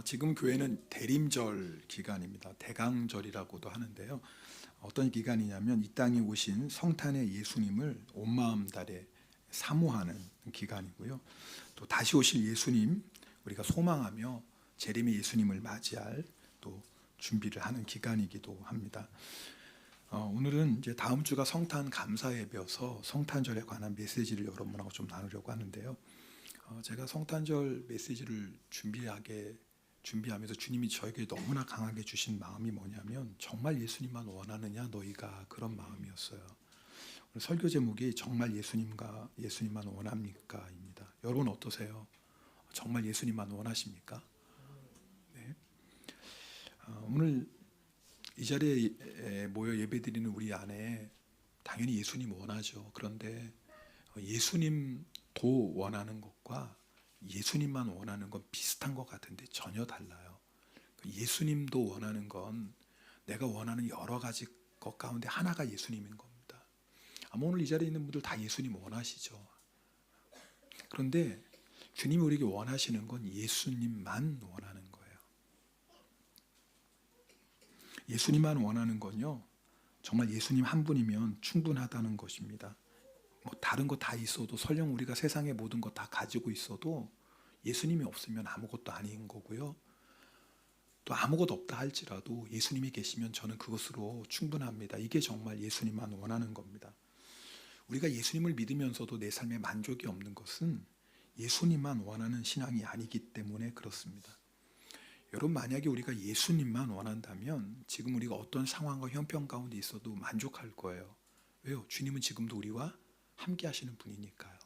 지금 교회는 대림절 기간입니다. 대강절이라고도 하는데요. 어떤 기간이냐면 이 땅에 오신 성탄의 예수님을 온 마음 다해 사모하는 기간이고요. 또 다시 오실 예수님 우리가 소망하며 재림의 예수님을 맞이할 또 준비를 하는 기간이기도 합니다. 오늘은 이제 다음 주가 성탄 감사 예배여서 성탄절에 관한 메시지를 여러분하고 좀 나누려고 하는데요. 제가 성탄절 메시지를 준비하면서 주님이 저에게 너무나 강하게 주신 마음이 뭐냐면 정말 예수님만 원하느냐 너희가, 그런 마음이었어요. 오늘 설교 제목이 정말 예수님만 원합니까? 입니다. 여러분 어떠세요? 정말 예수님만 원하십니까? 네. 오늘 이 자리에 모여 예배드리는 우리 안에 당연히 예수님 원하죠. 그런데 예수님도 원하는 것과 예수님만 원하는 건 비슷한 것 같은데 전혀 달라요. 예수님도 원하는 건 내가 원하는 여러 가지 것 가운데 하나가 예수님인 겁니다. 아마 오늘 이 자리에 있는 분들 다 예수님 원하시죠. 그런데 주님이 우리에게 원하시는 건 예수님만 원하는 거예요. 예수님만 원하는 건요, 정말 예수님 한 분이면 충분하다는 것입니다. 다른 거 다 있어도, 설령 우리가 세상의 모든 거 다 가지고 있어도 예수님이 없으면 아무것도 아닌 거고요. 또 아무것도 없다 할지라도 예수님이 계시면 저는 그것으로 충분합니다. 이게 정말 예수님만 원하는 겁니다. 우리가 예수님을 믿으면서도 내 삶에 만족이 없는 것은 예수님만 원하는 신앙이 아니기 때문에 그렇습니다. 여러분, 만약에 우리가 예수님만 원한다면 지금 우리가 어떤 상황과 형편 가운데 있어도 만족할 거예요. 왜요? 주님은 지금도 우리와 함께 하시는 분이니까요.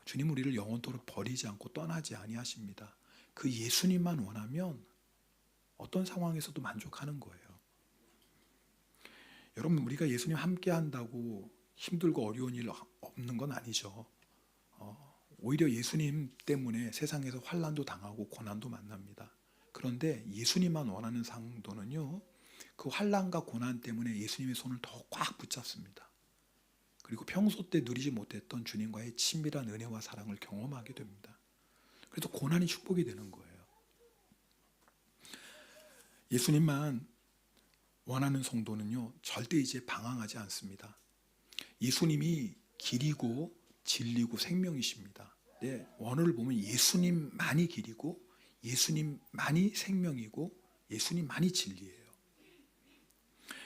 주님은 우리를 영원토록 버리지 않고 떠나지 아니하십니다. 그 예수님만 원하면 어떤 상황에서도 만족하는 거예요. 여러분, 우리가 예수님 함께 한다고 힘들고 어려운 일 없는 건 아니죠. 오히려 예수님 때문에 세상에서 환난도 당하고 고난도 만납니다. 그런데 예수님만 원하는 상도는요, 그 환난과 고난 때문에 예수님의 손을 더 꽉 붙잡습니다. 그리고 평소 때 누리지 못했던 주님과의 친밀한 은혜와 사랑을 경험하게 됩니다. 그래서 고난이 축복이 되는 거예요. 예수님만 원하는 성도는요, 절대 이제 방황하지 않습니다. 예수님이 길이고 진리고 생명이십니다. 네, 원어를 보면 예수님만이 길이고 예수님만이 생명이고 예수님만이 진리예요.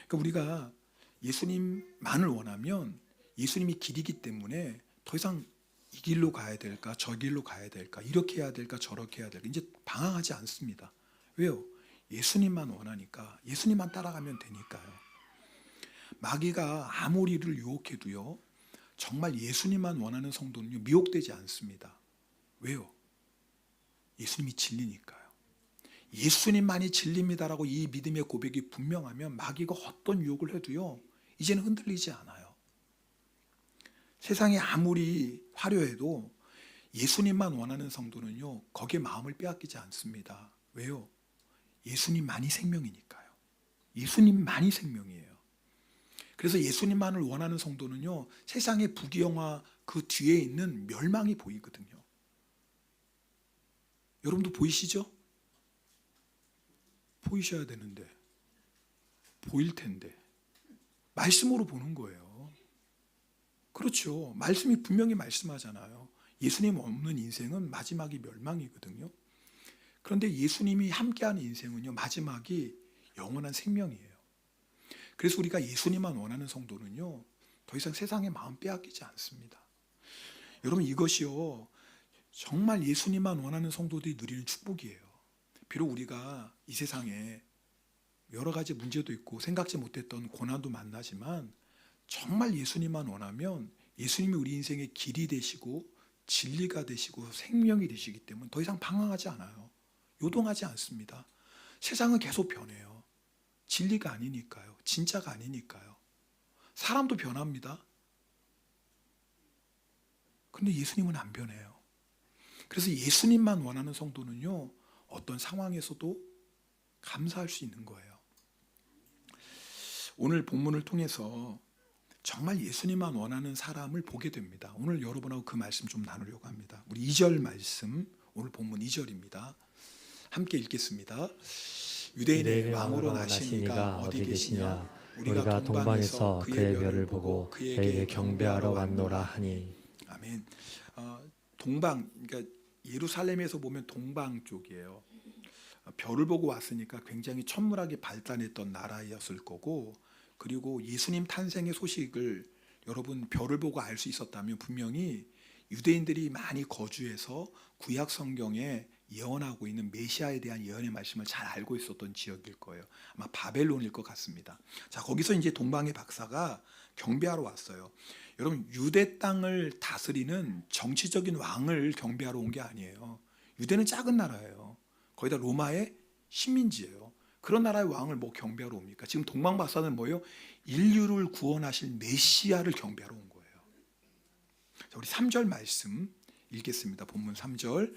그러니까 우리가 예수님만을 원하면 예수님이 길이기 때문에 더 이상 이 길로 가야 될까, 저 길로 가야 될까, 이렇게 해야 될까, 저렇게 해야 될까, 이제 방황하지 않습니다. 왜요? 예수님만 원하니까, 예수님만 따라가면 되니까요. 마귀가 아무리 이를 유혹해도요, 정말 예수님만 원하는 성도는요, 미혹되지 않습니다. 왜요? 예수님이 진리니까요. 예수님만이 진리입니다라고 이 믿음의 고백이 분명하면 마귀가 어떤 유혹을 해도요, 이제는 흔들리지 않아요. 세상이 아무리 화려해도 예수님만 원하는 성도는요, 거기에 마음을 빼앗기지 않습니다. 왜요? 예수님만이 생명이니까요. 예수님만이 생명이에요. 그래서 예수님만을 원하는 성도는요, 세상의 부귀영화 그 뒤에 있는 멸망이 보이거든요. 여러분도 보이시죠? 보이셔야 되는데, 보일 텐데 말씀으로 보는 거예요. 그렇죠. 말씀이 분명히 말씀하잖아요. 예수님 없는 인생은 마지막이 멸망이거든요. 그런데 예수님이 함께하는 인생은요, 마지막이 영원한 생명이에요. 그래서 우리가 예수님만 원하는 성도는요, 더 이상 세상의 마음 빼앗기지 않습니다. 여러분, 이것이요, 정말 예수님만 원하는 성도들이 누리는 축복이에요. 비록 우리가 이 세상에 여러 가지 문제도 있고 생각지 못했던 고난도 만나지만 정말 예수님만 원하면 예수님이 우리 인생의 길이 되시고 진리가 되시고 생명이 되시기 때문에 더 이상 방황하지 않아요. 요동하지 않습니다. 세상은 계속 변해요. 진리가 아니니까요. 진짜가 아니니까요. 사람도 변합니다. 근데 예수님은 안 변해요. 그래서 예수님만 원하는 성도는요, 어떤 상황에서도 감사할 수 있는 거예요. 오늘 본문을 통해서 정말 예수님만 원하는 사람을 보게 됩니다. 오늘 여러분하고 그 말씀 좀 나누려고 합니다. 우리 2절 말씀, 오늘 본문 2절입니다. 함께 읽겠습니다. 유대인의 왕으로 나시니가 어디 계시냐? 우리가 동방에서 그의 별을 보고 그에게 경배하러 왔노라 하니. 아멘. 동방, 그러니까 예루살렘에서 보면 동방 쪽이에요. 별을 보고 왔으니까 굉장히 천문학이 발달했던 나라였을 거고, 그리고 예수님 탄생의 소식을 여러분 별을 보고 알 수 있었다면 분명히 유대인들이 많이 거주해서 구약 성경에 예언하고 있는 메시아에 대한 예언의 말씀을 잘 알고 있었던 지역일 거예요. 아마 바벨론일 것 같습니다. 자, 거기서 이제 동방의 박사가 경배하러 왔어요. 여러분, 유대 땅을 다스리는 정치적인 왕을 경배하러 온 게 아니에요. 유대는 작은 나라예요. 거기다 로마의 식민지예요. 그런 나라의 왕을 뭐 경배하러 옵니까? 지금 동방 박사는 뭐예요? 인류를 구원하실 메시아를 경배하러 온 거예요. 자, 우리 3절 말씀 읽겠습니다. 본문 3절.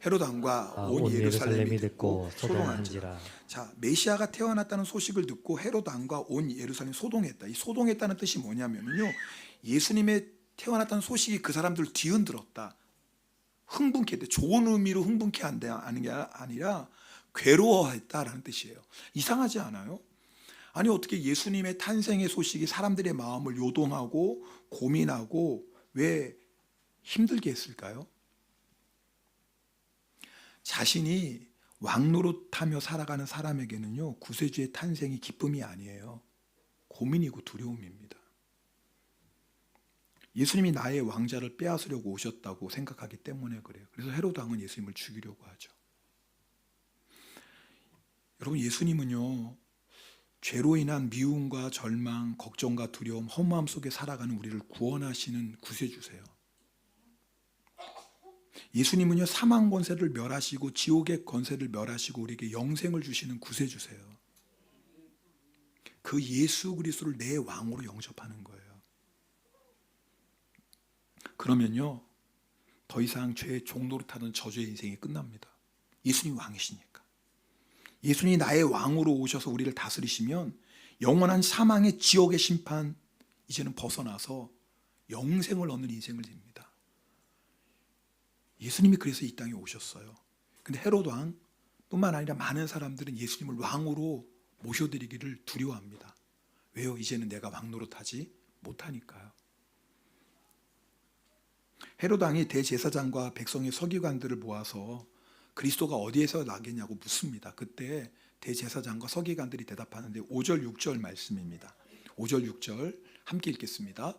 헤롯 왕과 온 예루살렘이 듣고 소동한지라. 자, 메시아가 태어났다는 소식을 듣고 헤롯 왕과 온 예루살렘이 소동했다. 이 소동했다는 뜻이 뭐냐면요, 예수님의 태어났다는 소식이 그 사람들을 뒤흔들었다. 흥분케 했다. 좋은 의미로 흥분케 하는 게 아니라 괴로워했다라는 뜻이에요. 이상하지 않아요? 아니, 어떻게 예수님의 탄생의 소식이 사람들의 마음을 요동하고 고민하고 왜 힘들게 했을까요? 자신이 왕노릇하며 살아가는 사람에게는요, 구세주의 탄생이 기쁨이 아니에요. 고민이고 두려움입니다. 예수님이 나의 왕자를 빼앗으려고 오셨다고 생각하기 때문에 그래요. 그래서 헤롯 왕은 예수님을 죽이려고 하죠. 여러분, 예수님은요, 죄로 인한 미움과 절망, 걱정과 두려움, 허무함 속에 살아가는 우리를 구원하시는 구세주세요. 예수님은요, 사망 권세를 멸하시고 지옥의 권세를 멸하시고 우리에게 영생을 주시는 구세주세요. 그 예수 그리스도를 내 왕으로 영접하는 거예요. 그러면요, 더 이상 죄의 종노릇하는 저주의 인생이 끝납니다. 예수님이 왕이시니까. 예수님이 나의 왕으로 오셔서 우리를 다스리시면 영원한 사망의 지옥의 심판 이제는 벗어나서 영생을 얻는 인생을 삽니다. 예수님이 그래서 이 땅에 오셨어요. 근데 헤롯 왕 뿐만 아니라 많은 사람들은 예수님을 왕으로 모셔드리기를 두려워합니다. 왜요? 이제는 내가 왕노릇하지 못하니까요. 헤롯 왕이 대제사장과 백성의 서기관들을 모아서 그리스도가 어디에서 나겠냐고 묻습니다. 그때 대제사장과 서기관들이 대답하는데 5절 6절 말씀입니다. 5절 6절 함께 읽겠습니다.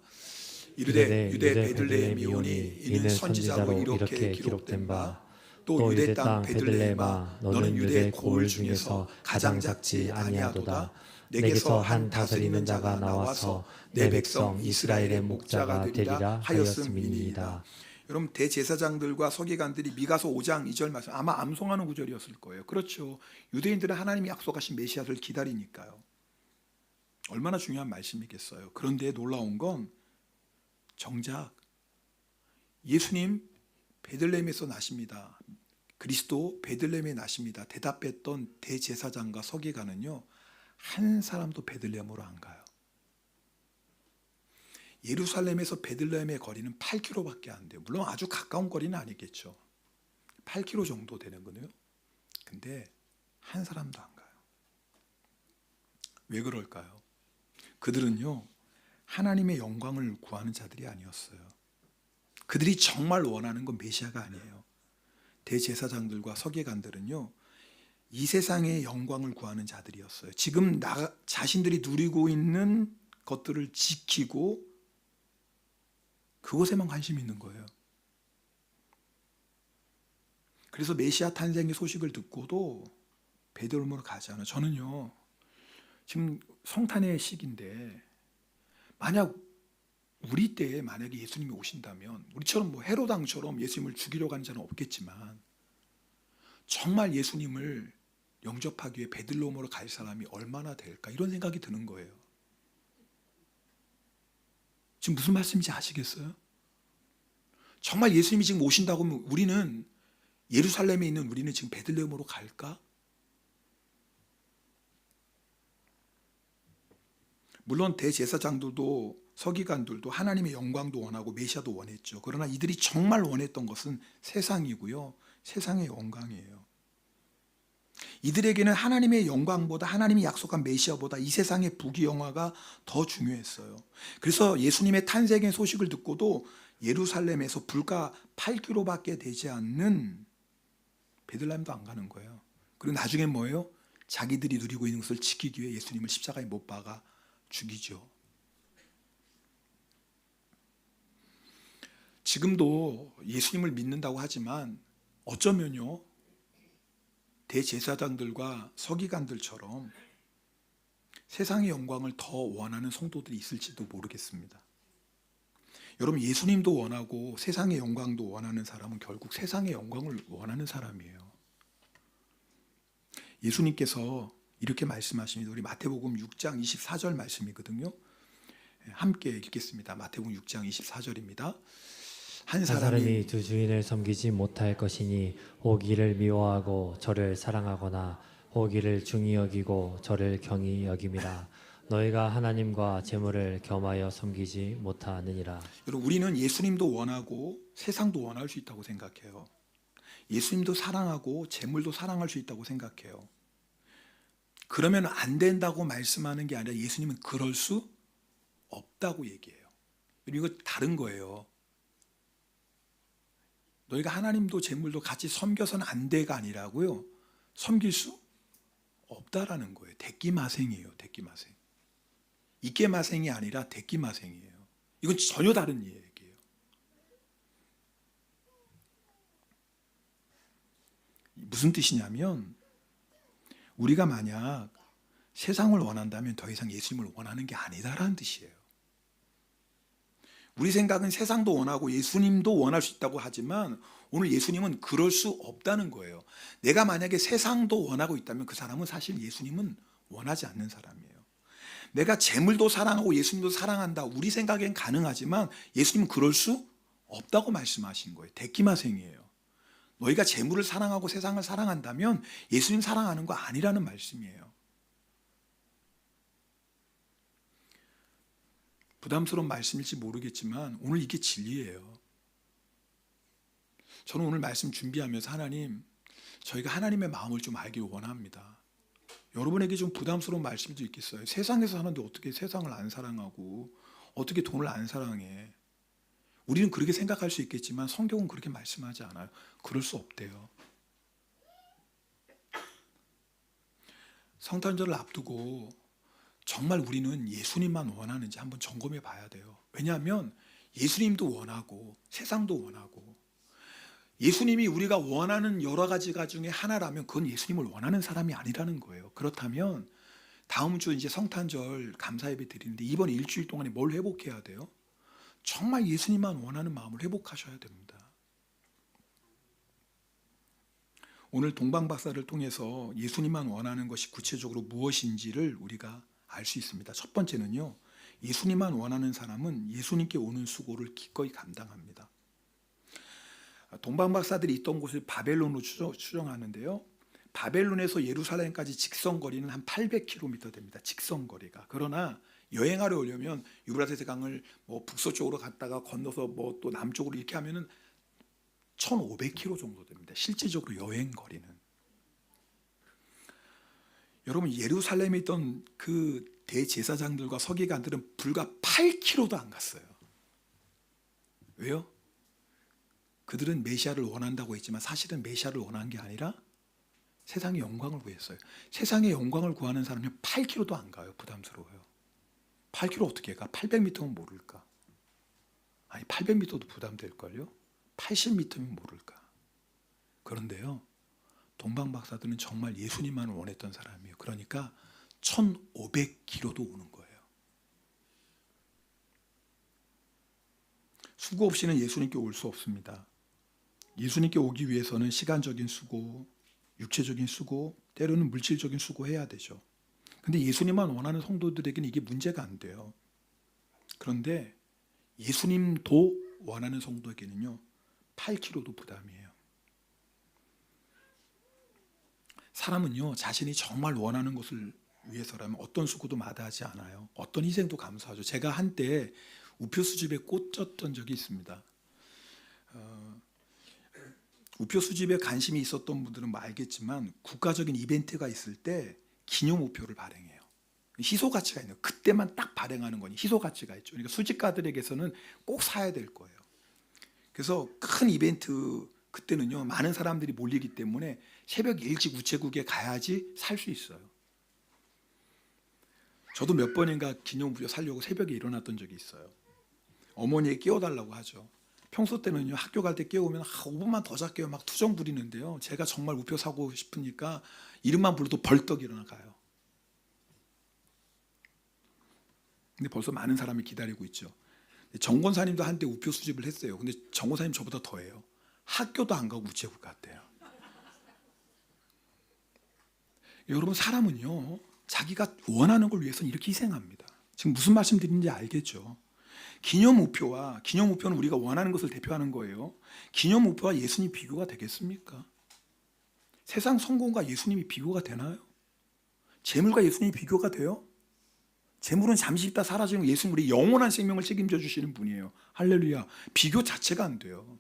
이르되 유대 베들레헴이 오니 이는 선지자로 이렇게 기록된 바, 또 유대 땅 베들레헴아 너는 유대 고을 중에서 가장 작지 아니하도다. 내게서 한 다스리는 자가 나와서 내 백성 이스라엘의 목자가 되리라 하였음이니이다. 여러분, 대제사장들과 서기관들이 미가서 5장 2절 말씀 아마 암송하는 구절이었을 거예요. 그렇죠. 유대인들은 하나님이 약속하신 메시아를 기다리니까요. 얼마나 중요한 말씀이겠어요. 그런데 놀라운 건 정작 예수님 베들레헴에서 나십니다. 그리스도 베들레헴에 나십니다. 대답했던 대제사장과 서기관은요, 한 사람도 베들레헴으로 안 가요. 예루살렘에서 베들레헴의 거리는 8km밖에 안 돼요. 물론 아주 가까운 거리는 아니겠죠. 8km 정도 되는 거네요. 근데 한 사람도 안 가요. 왜 그럴까요? 그들은요, 하나님의 영광을 구하는 자들이 아니었어요. 그들이 정말 원하는 건 메시아가 아니에요. 대제사장들과 서기관들은요, 이 세상의 영광을 구하는 자들이었어요. 지금 자신들이 누리고 있는 것들을 지키고 그것에만 관심이 있는 거예요. 그래서 메시아 탄생의 소식을 듣고도 베들레헴으로 가지 않아요. 저는요, 지금 성탄의 시기인데 만약 우리 때에 만약에 예수님이 오신다면 우리처럼 뭐 헤롯 왕처럼 예수님을 죽이려고 하는 자는 없겠지만 정말 예수님을 영접하기 위해 베들레헴으로 갈 사람이 얼마나 될까, 이런 생각이 드는 거예요. 지금 무슨 말씀인지 아시겠어요? 정말 예수님이 지금 오신다고 하면 우리는 예루살렘에 있는 우리는 지금 베들레헴으로 갈까? 물론 대제사장들도 서기관들도 하나님의 영광도 원하고 메시아도 원했죠. 그러나 이들이 정말 원했던 것은 세상이고요, 세상의 영광이에요. 이들에게는 하나님의 영광보다, 하나님이 약속한 메시아보다 이 세상의 부귀영화가 더 중요했어요. 그래서 예수님의 탄생의 소식을 듣고도 예루살렘에서 불과 8km밖에 되지 않는 베들레헴도 안 가는 거예요. 그리고 나중에 뭐예요? 자기들이 누리고 있는 것을 지키기 위해 예수님을 십자가에 못 박아 죽이죠. 지금도 예수님을 믿는다고 하지만 어쩌면요, 대제사장들과 서기관들처럼 세상의 영광을 더 원하는 성도들이 있을지도 모르겠습니다. 여러분, 예수님도 원하고 세상의 영광도 원하는 사람은 결국 세상의 영광을 원하는 사람이에요. 예수님께서 이렇게 말씀하십니다. 우리 마태복음 6장 24절 말씀이거든요. 함께 읽겠습니다. 마태복음 6장 24절입니다. 한 사람이 두 주인을 섬기지 못할 것이니 오기를 미워하고 저를 사랑하거나 오기를 중히 여기고 저를 경히 여김이라. 너희가 하나님과 재물을 겸하여 섬기지 못하느니라. 여러분, 우리는 예수님도 원하고 세상도 원할 수 있다고 생각해요. 예수님도 사랑하고 재물도 사랑할 수 있다고 생각해요. 그러면 안 된다고 말씀하는 게 아니라 예수님은 그럴 수 없다고 얘기해요. 이거 다른 거예요. 너희가 하나님도 재물도 같이 섬겨서는 안 돼가 아니라고요. 섬길 수 없다라는 거예요. 대끼마생이에요. 대끼마생. 이깨마생이 아니라 대끼마생이에요. 이건 전혀 다른 얘기예요. 무슨 뜻이냐면 우리가 만약 세상을 원한다면 더 이상 예수님을 원하는 게 아니다라는 뜻이에요. 우리 생각은 세상도 원하고 예수님도 원할 수 있다고 하지만 오늘 예수님은 그럴 수 없다는 거예요. 내가 만약에 세상도 원하고 있다면 그 사람은 사실 예수님은 원하지 않는 사람이에요. 내가 재물도 사랑하고 예수님도 사랑한다. 우리 생각엔 가능하지만 예수님은 그럴 수 없다고 말씀하신 거예요. 대끼마생이에요. 너희가 재물을 사랑하고 세상을 사랑한다면 예수님 사랑하는 거 아니라는 말씀이에요. 부담스러운 말씀일지 모르겠지만 오늘 이게 진리예요. 저는 오늘 말씀 준비하면서 하나님, 저희가 하나님의 마음을 좀 알길 원합니다. 여러분에게 좀 부담스러운 말씀도 있겠어요. 세상에서 사는데 어떻게 세상을 안 사랑하고 어떻게 돈을 안 사랑해. 우리는 그렇게 생각할 수 있겠지만 성경은 그렇게 말씀하지 않아요. 그럴 수 없대요. 성탄절을 앞두고 정말 우리는 예수님만 원하는지 한번 점검해 봐야 돼요. 왜냐하면 예수님도 원하고 세상도 원하고 예수님이 우리가 원하는 여러 가지가 중에 하나라면 그건 예수님을 원하는 사람이 아니라는 거예요. 그렇다면 다음 주 이제 성탄절 감사 예배 드리는데 이번 일주일 동안에 뭘 회복해야 돼요? 정말 예수님만 원하는 마음을 회복하셔야 됩니다. 오늘 동방박사를 통해서 예수님만 원하는 것이 구체적으로 무엇인지를 우리가 알 수 있습니다. 첫 번째는요, 예수님만 원하는 사람은 예수님께 오는 수고를 기꺼이 감당합니다. 동방박사들이 있던 곳을 바벨론으로 추정하는데요. 바벨론에서 예루살렘까지 직선거리는 한 800km 됩니다. 직선거리가. 그러나 여행하려 오려면 유브라데스 강을 북서쪽으로 갔다가 건너서 또 남쪽으로 이렇게 하면은 1500km 정도 됩니다. 실질적으로 여행 거리는. 여러분, 예루살렘에 있던 그 대제사장들과 서기관들은 불과 8km도 안 갔어요. 왜요? 그들은 메시아를 원한다고 했지만 사실은 메시아를 원한 게 아니라 세상의 영광을 구했어요. 세상의 영광을 구하는 사람은 8km도 안 가요. 부담스러워요. 8km 어떻게 가? 800m면 모를까? 아니, 800m도 부담될걸요? 80m면 모를까? 그런데요, 동방박사들은 정말 예수님만을 원했던 사람이에요. 그러니까 1500km도 오는 거예요. 수고 없이는 예수님께 올 수 없습니다. 예수님께 오기 위해서는 시간적인 수고, 육체적인 수고, 때로는 물질적인 수고해야 되죠. 근데 예수님만 원하는 성도들에게는 이게 문제가 안 돼요. 그런데 예수님도 원하는 성도에게는요, 8km도 부담이에요. 사람은요, 자신이 정말 원하는 것을 위해서라면 어떤 수고도 마다하지 않아요. 어떤 희생도 감수하죠. 제가 한때 우표 수집에 꽂혔던 적이 있습니다. 우표 수집에 관심이 있었던 분들은 뭐 알겠지만 국가적인 이벤트가 있을 때 기념 우표를 발행해요. 희소 가치가 있는 그때만 딱 발행하는 거니 희소 가치가 있죠. 그러니까 수집가들에게서는 꼭 사야 될 거예요. 그래서 큰 이벤트 그때는요 많은 사람들이 몰리기 때문에 새벽 일찍 우체국에 가야지 살 수 있어요. 저도 몇 번인가 기념우표 사려고 새벽에 일어났던 적이 있어요. 어머니에 깨워달라고 하죠. 평소 때는요 학교 갈 때 깨우면 5분만 더 잘게요 막 투정 부리는데요. 제가 정말 우표 사고 싶으니까 이름만 불러도 벌떡 일어나가요. 근데 벌써 많은 사람이 기다리고 있죠. 정 권사님도 한때 우표 수집을 했어요. 근데 정 권사님 저보다 더해요. 학교도 안 가고 우체국 갔대요. 여러분 사람은요 자기가 원하는 걸 위해서는 이렇게 희생합니다. 지금 무슨 말씀 드리는지 알겠죠? 기념 우표는 우리가 원하는 것을 대표하는 거예요. 기념 우표와 예수님 비교가 되겠습니까? 세상 성공과 예수님이 비교가 되나요? 재물과 예수님이 비교가 돼요? 재물은 잠시 있다 사라지는 예수님 우리 영원한 생명을 책임져 주시는 분이에요. 할렐루야. 비교 자체가 안 돼요.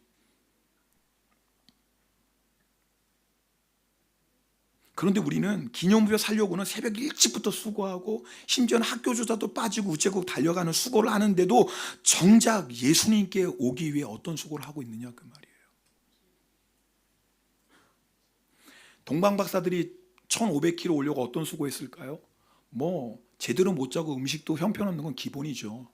그런데 우리는 기념우표 살려고는 새벽 일찍부터 수고하고 심지어는 학교 조사도 빠지고 우체국 달려가는 수고를 하는데도 정작 예수님께 오기 위해 어떤 수고를 하고 있느냐 그 말이에요. 동방박사들이 1500km 오려고 어떤 수고했을까요? 뭐 제대로 못 자고 음식도 형편없는 건 기본이죠.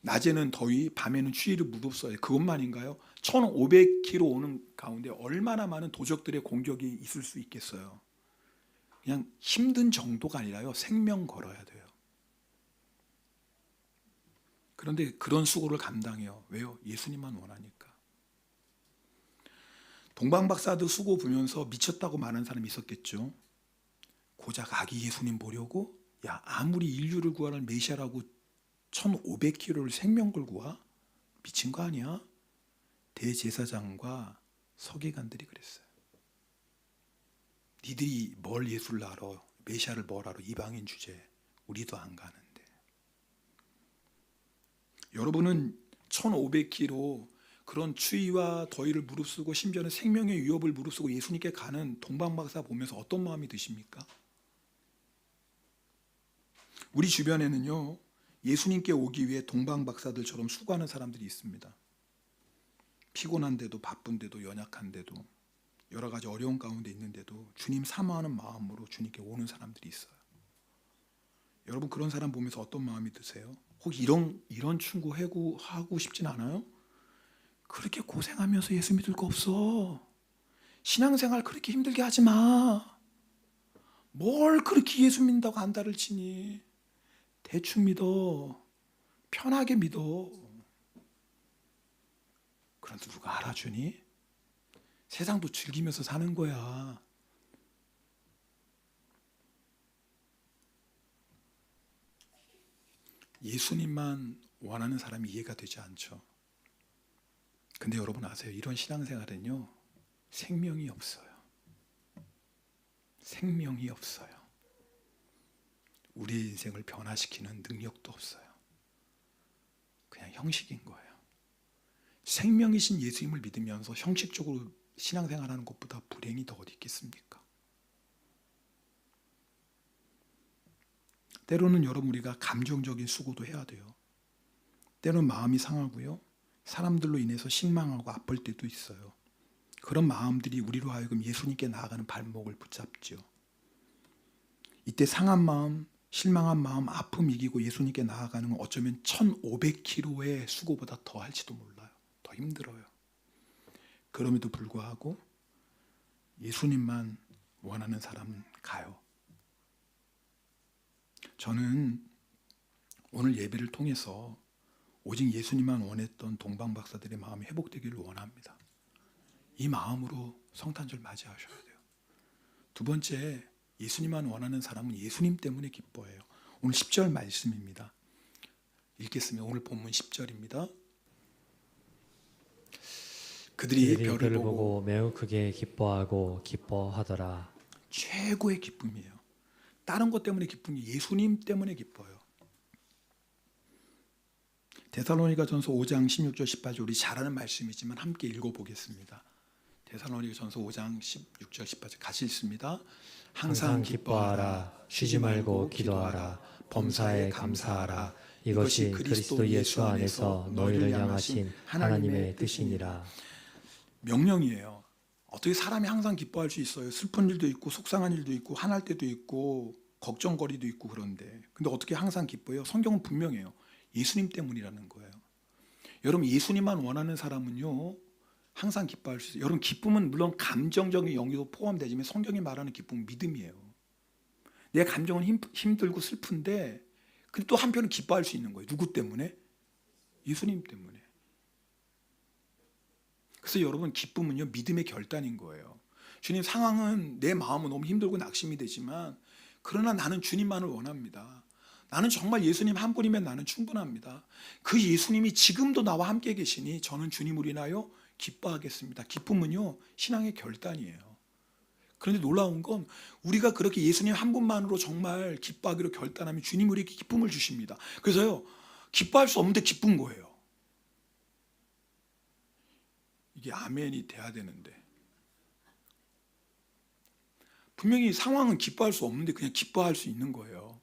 낮에는 더위, 밤에는 추위를 무릅써요. 그것만인가요? 1500km 오는 가운데 얼마나 많은 도적들의 공격이 있을 수 있겠어요. 그냥 힘든 정도가 아니라요. 생명 걸어야 돼요. 그런데 그런 수고를 감당해요. 왜요? 예수님만 원하니까. 동방박사도 수고 보면서 미쳤다고 말하는 사람이 있었겠죠. 고작 아기 예수님 보려고? 야, 아무리 인류를 구하는 메시아라고 1500km를 생명 걸고 와? 미친 거 아니야? 대제사장과 서기관들이 그랬어요. 니들이 뭘 예수를 알아? 메시아를 뭘 알아? 이방인 주제. 우리도 안 가는데. 여러분은 1500km 그런 추위와 더위를 무릅쓰고 심지어는 생명의 위협을 무릅쓰고 예수님께 가는 동방박사 보면서 어떤 마음이 드십니까? 우리 주변에는요 예수님께 오기 위해 동방박사들처럼 수고하는 사람들이 있습니다. 피곤한데도 바쁜데도 연약한데도 여러 가지 어려운 가운데 있는데도 주님 사모하는 마음으로 주님께 오는 사람들이 있어요. 여러분 그런 사람 보면서 어떤 마음이 드세요? 혹시 이런 충고 해구하고 싶진 않아요? 그렇게 고생하면서 예수 믿을 거 없어. 신앙생활 그렇게 힘들게 하지 마. 뭘 그렇게 예수 믿는다고 안달을 치니. 대충 믿어. 편하게 믿어. 그런데 누가 알아주니? 세상도 즐기면서 사는 거야. 예수님만 원하는 사람이 이해가 되지 않죠. 근데 여러분 아세요? 이런 신앙생활은요 생명이 없어요. 생명이 없어요. 우리 인생을 변화시키는 능력도 없어요. 그냥 형식인 거예요. 생명이신 예수님을 믿으면서 형식적으로 신앙생활하는 것보다 불행이 더 어디 있겠습니까? 때로는 여러분 우리가 감정적인 수고도 해야 돼요. 때로는 마음이 상하고요. 사람들로 인해서 실망하고 아플 때도 있어요. 그런 마음들이 우리로 하여금 예수님께 나아가는 발목을 붙잡죠. 이때 상한 마음, 실망한 마음, 아픔 이기고 예수님께 나아가는 건 어쩌면 1500km의 수고보다 더 할지도 몰라요. 더 힘들어요. 그럼에도 불구하고 예수님만 원하는 사람은 가요. 저는 오늘 예배를 통해서 오직 예수님만 원했던 동방박사들의 마음이 회복되기를 원합니다. 이 마음으로 성탄절 맞이하셔야 돼요. 두 번째, 예수님만 원하는 사람은 예수님 때문에 기뻐해요. 오늘 10절 말씀입니다. 읽겠습니다. 오늘 본문 10절입니다. 그들이 별을 보고 매우 크게 기뻐하고 기뻐하더라. 최고의 기쁨이에요. 다른 것 때문에 기쁨이 예수님 때문에 기뻐요. 데살로니가전서 5장 16절 18절 우리 잘 아는 말씀이지만 함께 읽어보겠습니다. 데살로니가전서 5장 16절 18절 같이 읽습니다. 항상 기뻐하라. 쉬지 말고 기도하라. 범사에 감사하라. 이것이 그리스도 예수 안에서 너희를 향하신 하나님의 뜻이니라. 명령이에요. 어떻게 사람이 항상 기뻐할 수 있어요? 슬픈 일도 있고 속상한 일도 있고 화날 때도 있고 걱정거리도 있고 그런데 근데 어떻게 항상 기뻐해요? 성경은 분명해요. 예수님 때문이라는 거예요. 여러분 예수님만 원하는 사람은요 항상 기뻐할 수 있어요. 여러분 기쁨은 물론 감정적인 영역도 포함되지만 성경이 말하는 기쁨은 믿음이에요. 내 감정은 힘들고 슬픈데 근데 또 한편은 기뻐할 수 있는 거예요. 누구 때문에? 예수님 때문에. 그래서 여러분 기쁨은요 믿음의 결단인 거예요. 주님 상황은 내 마음은 너무 힘들고 낙심이 되지만 그러나 나는 주님만을 원합니다. 나는 정말 예수님 한 분이면 나는 충분합니다. 그 예수님이 지금도 나와 함께 계시니 저는 주님으로 인하여 기뻐하겠습니다. 기쁨은요 신앙의 결단이에요. 그런데 놀라운 건 우리가 그렇게 예수님 한 분만으로 정말 기뻐하기로 결단하면 주님 우리에게 기쁨을 주십니다. 그래서요 기뻐할 수 없는데 기쁜 거예요. 이게 아멘이 돼야 되는데 분명히 상황은 기뻐할 수 없는데 그냥 기뻐할 수 있는 거예요.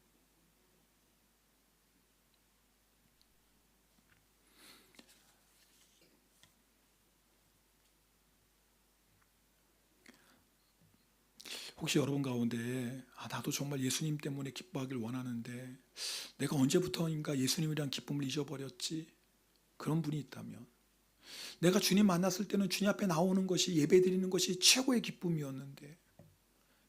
혹시 여러분 가운데 나도 정말 예수님 때문에 기뻐하길 원하는데 내가 언제부터인가 예수님에 대한 기쁨을 잊어버렸지? 그런 분이 있다면 내가 주님 만났을 때는 주님 앞에 나오는 것이 예배드리는 것이 최고의 기쁨이었는데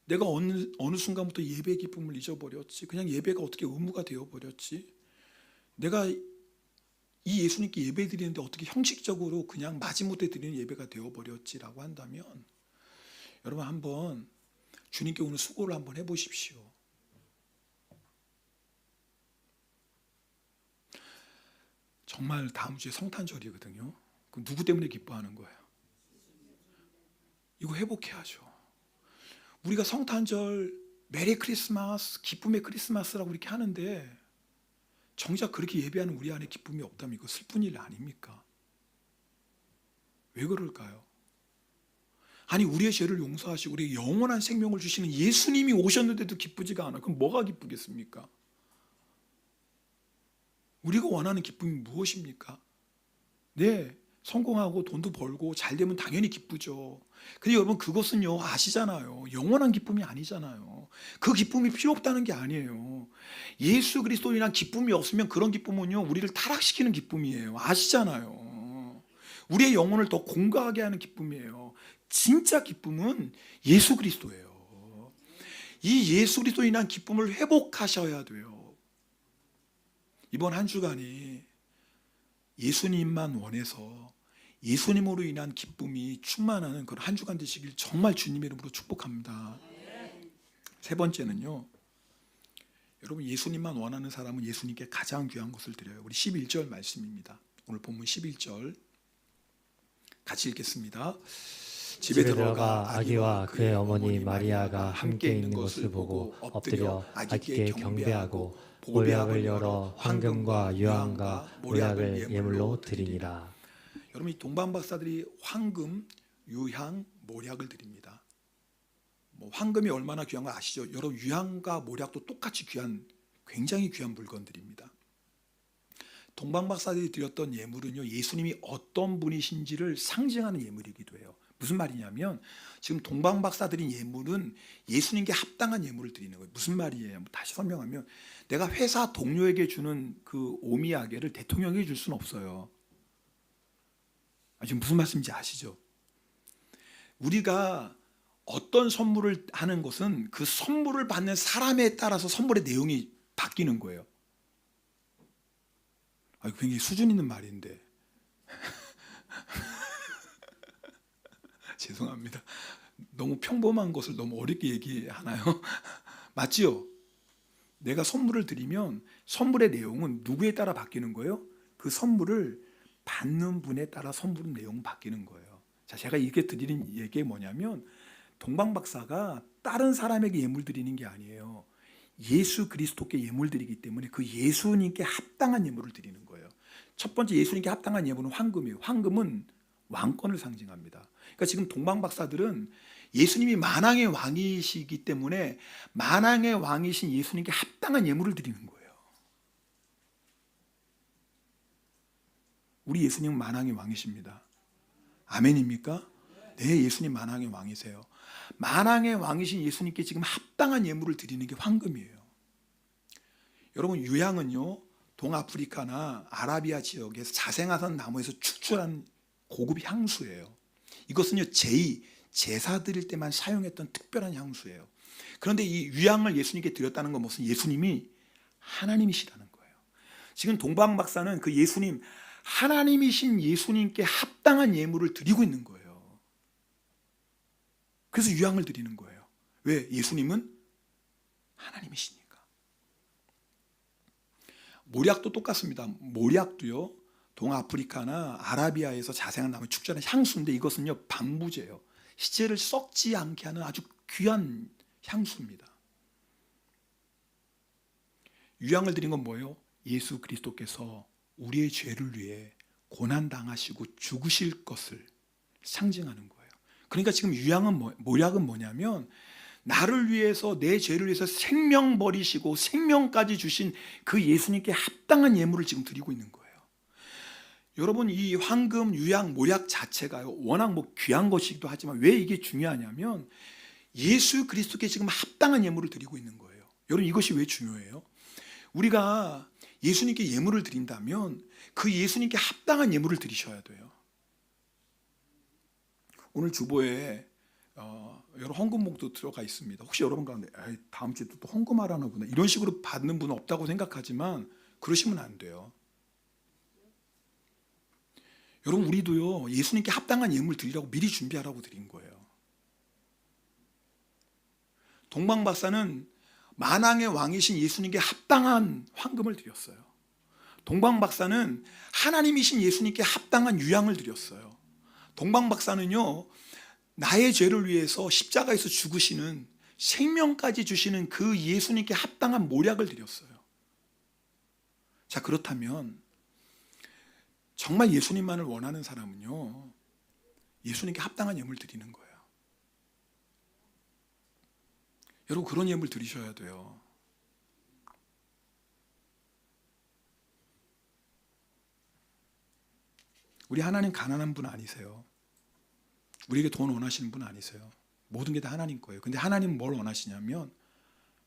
내가 어느 순간부터 예배의 기쁨을 잊어버렸지? 그냥 예배가 어떻게 의무가 되어버렸지? 내가 이 예수님께 예배드리는데 어떻게 형식적으로 그냥 마지못해 드리는 예배가 되어버렸지라고 한다면 여러분 한번 주님께 오늘 수고를 한번 해보십시오. 정말 다음 주에 성탄절이거든요. 그럼 누구 때문에 기뻐하는 거예요? 이거 회복해야죠. 우리가 성탄절, 메리 크리스마스, 기쁨의 크리스마스라고 이렇게 하는데 정작 그렇게 예배하는 우리 안에 기쁨이 없다면 이거 슬픈 일 아닙니까? 왜 그럴까요? 아니 우리의 죄를 용서하시고 우리에게 영원한 생명을 주시는 예수님이 오셨는데도 기쁘지가 않아. 그럼 뭐가 기쁘겠습니까? 우리가 원하는 기쁨이 무엇입니까? 네, 성공하고 돈도 벌고 잘 되면 당연히 기쁘죠. 근데 여러분 그것은요 아시잖아요. 영원한 기쁨이 아니잖아요. 그 기쁨이 필요 없다는 게 아니에요. 예수 그리스도로 인한 기쁨이 없으면 그런 기쁨은요 우리를 타락시키는 기쁨이에요. 아시잖아요. 우리의 영혼을 더 공고하게 하는 기쁨이에요. 진짜 기쁨은 예수 그리스도예요. 이 예수 그리스도로 인한 기쁨을 회복하셔야 돼요. 이번 한 주간이 예수님만 원해서 예수님으로 인한 기쁨이 충만하는 그런 한 주간 되시길 정말 주님의 이름으로 축복합니다. 세 번째는요. 여러분 예수님만 원하는 사람은 예수님께 가장 귀한 것을 드려요. 우리 11절 말씀입니다. 오늘 본문 11절 같이 읽겠습니다. 집에 들어가 아기와 그의 어머니 마리아가 함께 있는 것을 보고 엎드려 아기께 경배하고 몰약을 열어 황금과 유황과 몰약을 예물로 드리니라. 여러분 이 동방 박사들이 황금, 유향, 몰약을 드립니다. 황금이 얼마나 귀한 거 아시죠? 여러분 유향과 몰약도 똑같이 귀한 굉장히 귀한 물건들입니다. 동방 박사들이 드렸던 예물은요 예수님이 어떤 분이신지를 상징하는 예물이기도 해요. 무슨 말이냐면 지금 동방 박사들인 예물은 예수님께 합당한 예물을 드리는 거예요. 무슨 말이에요? 다시 설명하면 내가 회사 동료에게 주는 그 오미야게를 대통령에게 줄 수는 없어요. 지금 무슨 말씀인지 아시죠? 우리가 어떤 선물을 하는 것은 그 선물을 받는 사람에 따라서 선물의 내용이 바뀌는 거예요. 굉장히 수준 있는 말인데 죄송합니다. 너무 평범한 것을 너무 어렵게 얘기하나요? 맞지요? 내가 선물을 드리면 선물의 내용은 누구에 따라 바뀌는 거예요? 그 선물을 받는 분에 따라 선물의 내용은 바뀌는 거예요. 자, 제가 이게 드리는 얘기가 뭐냐면 동방 박사가 다른 사람에게 예물 드리는 게 아니에요. 예수 그리스도께 예물 드리기 때문에 그 예수님께 합당한 예물을 드리는 거예요. 첫 번째 예수님께 합당한 예물은 황금이에요. 황금은 왕권을 상징합니다. 그러니까 지금 동방박사들은 예수님이 만왕의 왕이시기 때문에 만왕의 왕이신 예수님께 합당한 예물을 드리는 거예요. 우리 예수님은 만왕의 왕이십니다. 아멘입니까? 네, 예수님 만왕의 왕이세요. 만왕의 왕이신 예수님께 지금 합당한 예물을 드리는 게 황금이에요. 여러분, 유향은요, 동아프리카나 아라비아 지역에서 자생하선 나무에서 추출한 고급 향수예요. 이것은요, 제사 드릴 때만 사용했던 특별한 향수예요. 그런데 이 유향을 예수님께 드렸다는 건 무슨, 예수님이 하나님이시라는 거예요. 지금 동방박사는 그 예수님, 하나님이신 예수님께 합당한 예물을 드리고 있는 거예요. 그래서 유향을 드리는 거예요. 왜? 예수님은 하나님이시니까. 몰약도 똑같습니다. 몰약도요, 동아프리카나 아라비아에서 자생한 나무에 축제하는 향수인데 이것은요, 방부제예요. 시체를 썩지 않게 하는 아주 귀한 향수입니다. 유향을 드린 건 뭐예요? 예수 그리스도께서 우리의 죄를 위해 고난당하시고 죽으실 것을 상징하는 거예요. 그러니까 지금 유향은 몰약은 뭐냐면, 나를 위해서, 내 죄를 위해서 생명 버리시고 생명까지 주신 그 예수님께 합당한 예물을 지금 드리고 있는 거예요. 여러분, 이 황금, 유향, 몰약 자체가요, 워낙 귀한 것이기도 하지만 왜 이게 중요하냐면, 예수 그리스도께 지금 합당한 예물을 드리고 있는 거예요. 여러분, 이것이 왜 중요해요? 우리가 예수님께 예물을 드린다면 그 예수님께 합당한 예물을 드리셔야 돼요. 오늘 주보에 여러 헌금목도 들어가 있습니다. 혹시 여러분 가운데 다음 주에 또 헌금하라나 보다 이런 식으로 받는 분은 없다고 생각하지만 그러시면 안 돼요. 여러분, 우리도요, 예수님께 합당한 예물 드리라고 미리 준비하라고 드린 거예요. 동방박사는 만왕의 왕이신 예수님께 합당한 황금을 드렸어요. 동방박사는 하나님이신 예수님께 합당한 유향을 드렸어요. 동방박사는요, 나의 죄를 위해서 십자가에서 죽으시는, 생명까지 주시는 그 예수님께 합당한 몰약을 드렸어요. 자, 그렇다면 정말 예수님만을 원하는 사람은요, 예수님께 합당한 예물 드리는 거예요. 여러분, 그런 예물 드리셔야 돼요. 우리 하나님 가난한 분 아니세요. 우리에게 돈 원하시는 분 아니세요. 모든 게 다 하나님 거예요. 근데 하나님은 뭘 원하시냐면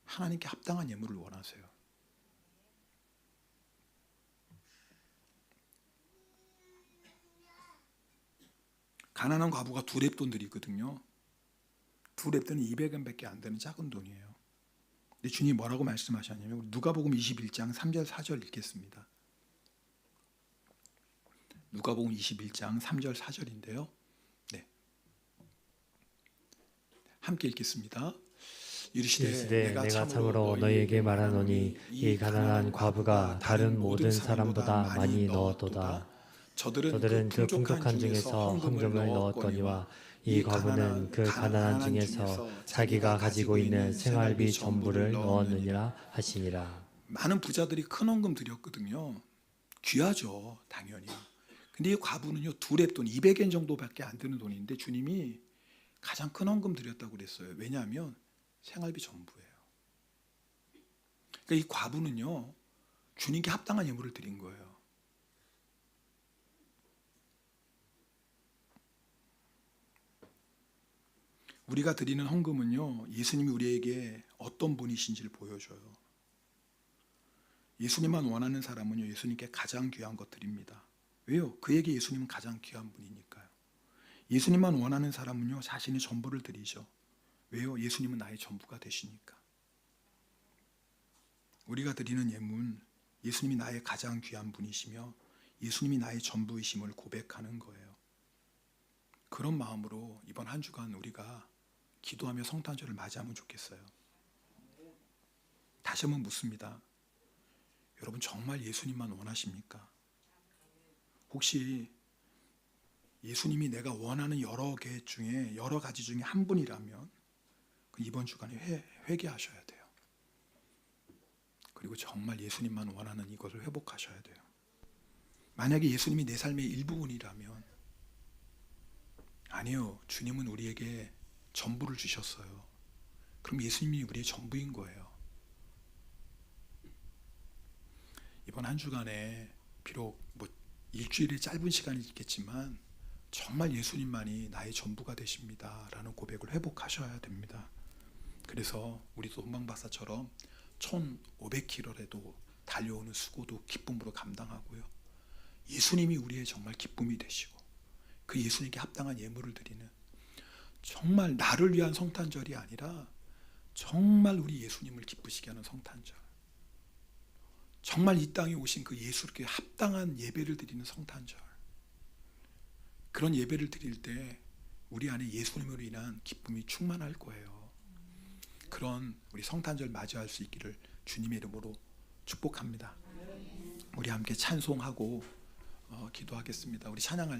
하나님께 합당한 예물을 원하세요. 가난한 과부가 두 렙돈 드리거든요. 두 렙돈이 200원밖에 안 되는 작은 돈이에요. 근데 주님이 뭐라고 말씀하셨냐면, 누가복음 21장 3절 4절 읽겠습니다. 누가복음 21장 3절 4절인데요. 네, 함께 읽겠습니다. 이르시되 내가 참으로 너희에게 말하노니 이 가난한 과부가 다른 모든 사람보다 많이 넣었도다. 저들은 그 풍족한 중에서 헌금을 넣었거니와 이 과부는 그 가난한 중에서 자기가 가지고 있는 생활비 전부를 넣었느니라 하시니라. 많은 부자들이 큰 헌금 드렸거든요. 귀하죠, 당연히. 근데 이 과부는요, 두 렙돈 200엔 정도밖에 안 되는 돈인데 주님이 가장 큰 헌금 드렸다고 그랬어요. 왜냐하면 생활비 전부예요. 그러니까 이 과부는요, 주님께 합당한 예물을 드린 거예요. 우리가 드리는 헌금은요, 예수님이 우리에게 어떤 분이신지를 보여줘요. 예수님만 원하는 사람은요, 예수님께 가장 귀한 것 드립니다. 왜요? 그에게 예수님은 가장 귀한 분이니까요. 예수님만 원하는 사람은요, 자신의 전부를 드리죠. 왜요? 예수님은 나의 전부가 되시니까. 우리가 드리는 예물은 예수님이 나의 가장 귀한 분이시며 예수님이 나의 전부이심을 고백하는 거예요. 그런 마음으로 이번 한 주간 우리가 기도하며 성탄절을 맞이하면 좋겠어요. 다시 한번 묻습니다. 여러분, 정말 예수님만 원하십니까? 혹시 예수님이 내가 원하는 여러 개 중에, 여러 가지 중에 한 분이라면 이번 주간에 회개하셔야 돼요. 그리고 정말 예수님만 원하는 이것을 회복하셔야 돼요. 만약에 예수님이 내 삶의 일부분이라면, 아니요. 주님은 우리에게 전부를 주셨어요. 그럼 예수님이 우리의 전부인 거예요. 이번 한 주간에 비록 일주일의 짧은 시간이 있겠지만 정말 예수님만이 나의 전부가 되십니다 라는 고백을 회복하셔야 됩니다. 그래서 우리도 동방박사처럼 1500km라도 달려오는 수고도 기쁨으로 감당하고요, 예수님이 우리의 정말 기쁨이 되시고 그 예수님께 합당한 예물을 드리는, 정말 나를 위한 성탄절이 아니라 정말 우리 예수님을 기쁘시게 하는 성탄절, 정말 이 땅에 오신 그 예수께 합당한 예배를 드리는 성탄절, 그런 예배를 드릴 때 우리 안에 예수님으로 인한 기쁨이 충만할 거예요. 그런 우리 성탄절 맞이할 수 있기를 주님의 이름으로 축복합니다. 우리 함께 찬송하고 기도하겠습니다. 우리 찬양할